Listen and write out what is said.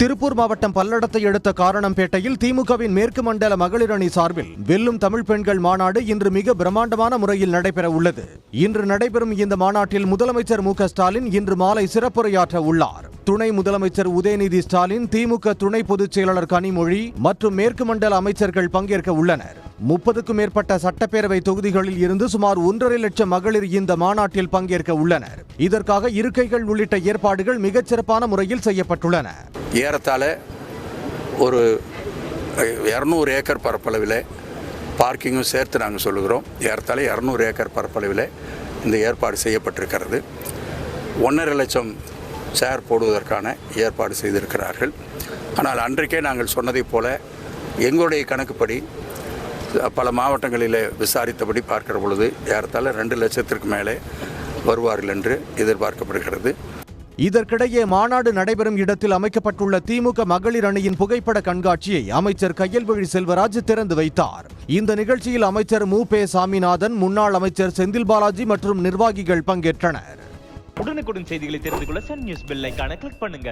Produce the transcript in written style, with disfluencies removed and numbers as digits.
திருப்பூர் மாவட்டம் பல்லடத்தை அடுத்த காரணம்பேட்டையில் திமுகவின் மேற்கு மண்டல மகளிர் அணி சார்பில் வெல்லும் தமிழ் பெண்கள் மாநாடு இன்று மிக பிரம்மாண்டமான முறையில் நடைபெற உள்ளது. இன்று நடைபெறும் இந்த மாநாட்டில் முதலமைச்சர் மு க ஸ்டாலின் இன்று மாலை சிறப்புரையாற்ற உள்ளார். துணை முதலமைச்சர் உதயநிதி ஸ்டாலின், திமுக துணை பொதுச் செயலாளர் கனிமொழி மற்றும் மேற்கு மண்டல அமைச்சர்கள் பங்கேற்க உள்ளனர். 30க்கும் மேற்பட்ட சட்டப்பேரவை தொகுதிகளில் இருந்து சுமார் 1.5 லட்சம் மகளிர் இந்த மாநாட்டில் பங்கேற்க உள்ளனர். இதற்காக இருக்கைகள் உள்ளிட்ட ஏற்பாடுகள் மிகச்சிறப்பான முறையில் செய்யப்பட்டுள்ளன. ஏறத்தாழ ஒரு 200 ஏக்கர் பரப்பளவில் பார்க்கிங்கும் சேர்த்து நாங்கள் சொல்லுகிறோம். ஏறத்தாழ 200 ஏக்கர் பரப்பளவில் இந்த ஏற்பாடு செய்யப்பட்டிருக்கிறது. 1.5 லட்சம் சேர் போடுவதற்கான ஏற்பாடு செய்திருக்கிறார்கள். ஆனால் அன்றைக்கே நாங்கள் சொன்னதைப் போல எங்களுடைய கணக்குப்படி பல மாவட்டங்களில் விசாரித்தபடி பார்க்கிற பொழுது ஏறத்தாழ 2 லட்சத்திற்கு மேலே வருவார்கள் என்று எதிர்பார்க்கப்படுகிறது. இதற்கிடையே மாநாடு நடைபெறும் இடத்தில் அமைக்கப்பட்டுள்ள திமுக மகளிர் அணியின் புகைப்பட கண்காட்சியை அமைச்சர் கையல்விழி செல்வராஜ் திறந்து வைத்தார். இந்த நிகழ்ச்சியில் அமைச்சர் மு பே சாமிநாதன், முன்னாள் அமைச்சர் செந்தில் பாலாஜி மற்றும் நிர்வாகிகள் பங்கேற்றனர். உடனுக்குடன் செய்திகளை தெரிந்து கொள்ள சன் நியூஸ் பெல் ஐகானை கிளிக் பண்ணுங்க.